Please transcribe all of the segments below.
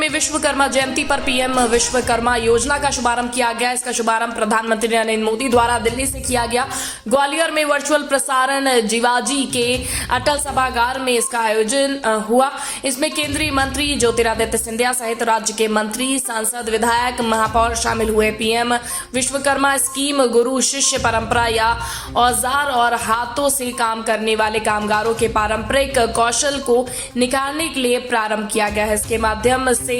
में विश्वकर्मा जयंती पर पीएम विश्वकर्मा योजना का शुभारंभ किया गया। इसका शुभारंभ प्रधानमंत्री नरेंद्र मोदी द्वारा दिल्ली से किया गया। ग्वालियर में वर्चुअल प्रसारण जीवाजी के अटल सभागार में इसका आयोजन हुआ। इसमें केंद्रीय मंत्री ज्योतिरादित्य सिंधिया सहित राज्य के मंत्री, सांसद, विधायक, महापौर शामिल हुए। पीएम विश्वकर्मा स्कीम गुरु शिष्य परंपरा या औजार और हाथों से काम करने वाले कामगारों के पारंपरिक कौशल को निखारने के लिए प्रारंभ किया गया है। इसके माध्यम से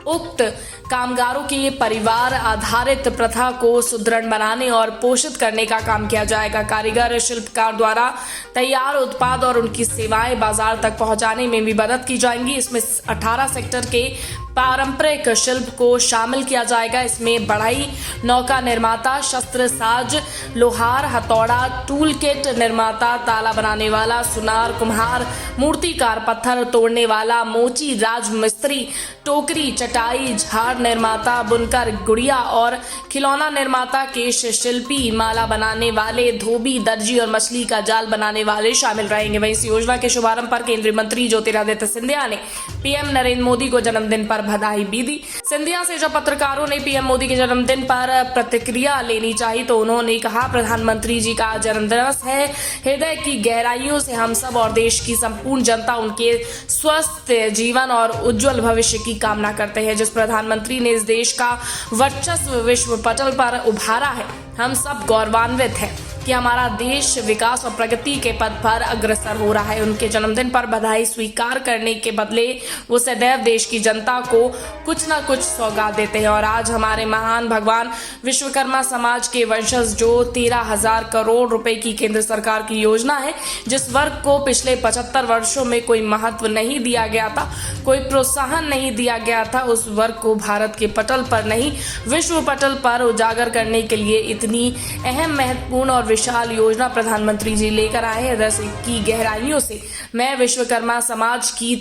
उक्त कामगारों के परिवार आधारित प्रथा को सुदृढ़ बनाने और पोषित करने का काम किया जाएगा। कारीगर शिल्पकार द्वारा तैयार उत्पाद और उनकी सेवाएं बाजार तक पहुंचाने में भी मदद की जाएंगी। इसमें 18 सेक्टर के पारंपरिक शिल्प को शामिल किया जाएगा। इसमें बढ़ई, नौका निर्माता, शस्त्र साज, लोहार, हथौड़ा, टूल किट निर्माता, ताला बनाने वाला, सुनार, कुम्हार, मूर्तिकार, पत्थर तोड़ने वाला, मोची, राजमिस्त्री, टोकरी, चटाई, झाड़ निर्माता, बुनकर, गुड़िया और खिलौना निर्माता, केश शिल्पी, माला बनाने वाले, धोबी, दर्जी और मछली का जाल बनाने वाले शामिल रहेंगे। वहीं इस योजना के शुभारंभ पर केंद्रीय मंत्री ज्योतिरादित्य सिंधिया ने पीएम नरेंद्र मोदी को जन्मदिन पर बधाई भी दी। सिंधिया से जब पत्रकारों ने पीएम मोदी के जन्मदिन पर प्रतिक्रिया लेनी चाहिए तो उन्होंने कहा, प्रधानमंत्री जी का जन्मदिवस है। हृदय की गहराइयों से हम सब और देश की संपूर्ण जनता उनके स्वस्थ जीवन और उज्जवल भविष्य की कामना करते हैं। जिस प्रधानमंत्री ने इस देश का वर्चस्व विश्व पटल पर उभारा है, हम सब गौरवान्वित हैं कि हमारा देश विकास और प्रगति के पथ पर अग्रसर हो रहा है। उनके जन्मदिन पर बधाई स्वीकार करने के बदले वो सदैव देश की जनता को कुछ न कुछ सौगात देते हैं। और आज हमारे महान भगवान विश्वकर्मा समाज के वंशज जो 13,000 करोड़ रुपए की केंद्र सरकार की योजना है, जिस वर्ग को पिछले 75 वर्षों में कोई महत्व नहीं दिया गया था, कोई प्रोत्साहन नहीं दिया गया था, उस वर्ग को भारत के पटल पर नहीं विश्व पटल पर उजागर करने के लिए इतनी अहम, महत्वपूर्ण और विशाल योजना प्रधानमंत्री जी लेकर आए हैं। हृदय की गहराइयों से मैं विश्वकर्मा समाज की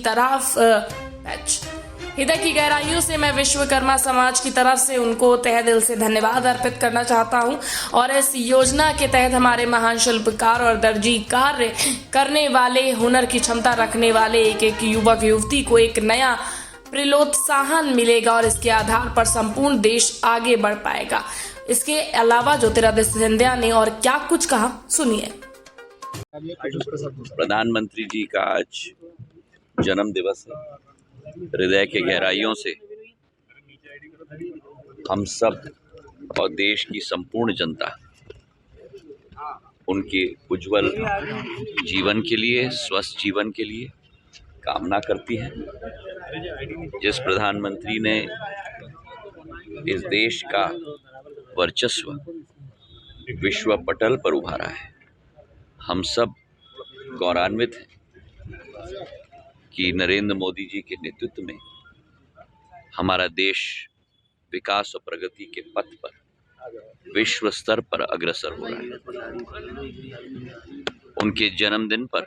तरफ से उनको तहे दिल से धन्यवाद अर्पित करना चाहता हूं। और इस योजना के तहत हमारे महान शिल्पकार और दर्जी कार्य करने वाले, हुनर की क्षमता रखने वाले एक एक युवक युवती को एक नया प्रोत्साहन मिलेगा और इसके आधार पर संपूर्ण देश आगे बढ़ पाएगा। इसके अलावा ज्योतिरादित्य सिंधिया ने और क्या कुछ कहा, सुनिए। प्रधानमंत्री जी का आज जन्म दिवस है। हृदय के गहराइयों से हम सब और देश की संपूर्ण जनता उनके उज्जवल जीवन के लिए, स्वस्थ जीवन के लिए कामना करती है। जिस प्रधानमंत्री ने इस देश का वर्चस्व विश्व पटल पर उभारा है, हम सब गौरवान्वित हैं कि नरेंद्र मोदी जी के नेतृत्व में हमारा देश विकास और प्रगति के पथ पर विश्व स्तर पर अग्रसर हो रहा है। उनके जन्मदिन पर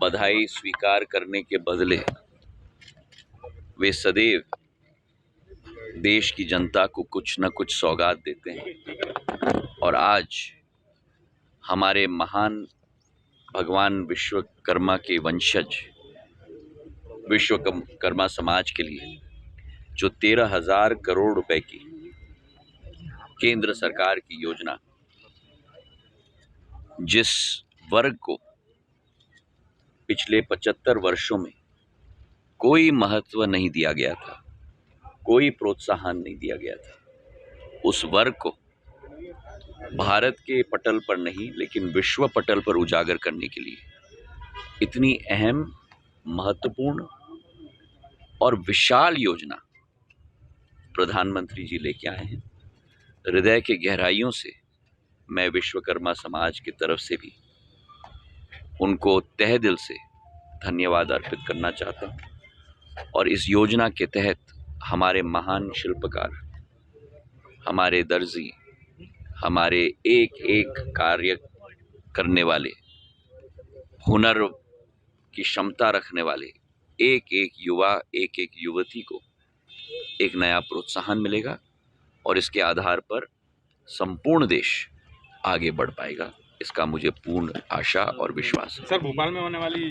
बधाई स्वीकार करने के बदले वे सदैव देश की जनता को कुछ न कुछ सौगात देते हैं। और आज हमारे महान भगवान विश्वकर्मा के वंशज विश्वकर्मा समाज के लिए जो 13,000 करोड़ रुपए की केंद्र सरकार की योजना, जिस वर्ग को पिछले 75 वर्षों में कोई महत्व नहीं दिया गया था, कोई प्रोत्साहन नहीं दिया गया था, उस वर्ग को भारत के पटल पर नहीं लेकिन विश्व पटल पर उजागर करने के लिए इतनी अहम, महत्वपूर्ण और विशाल योजना प्रधानमंत्री जी लेके आए हैं। हृदय के गहराइयों से मैं विश्वकर्मा समाज की तरफ से भी उनको तहे दिल से धन्यवाद अर्पित करना चाहता हूँ। और इस योजना के तहत हमारे महान शिल्पकार, हमारे दर्जी, हमारे एक एक कार्य करने वाले, हुनर की क्षमता रखने वाले एक एक युवा, एक एक युवती को एक नया प्रोत्साहन मिलेगा और इसके आधार पर संपूर्ण देश आगे बढ़ पाएगा। इसका मुझे पूर्ण आशा और विश्वास है। सर, भोपाल में होने वाली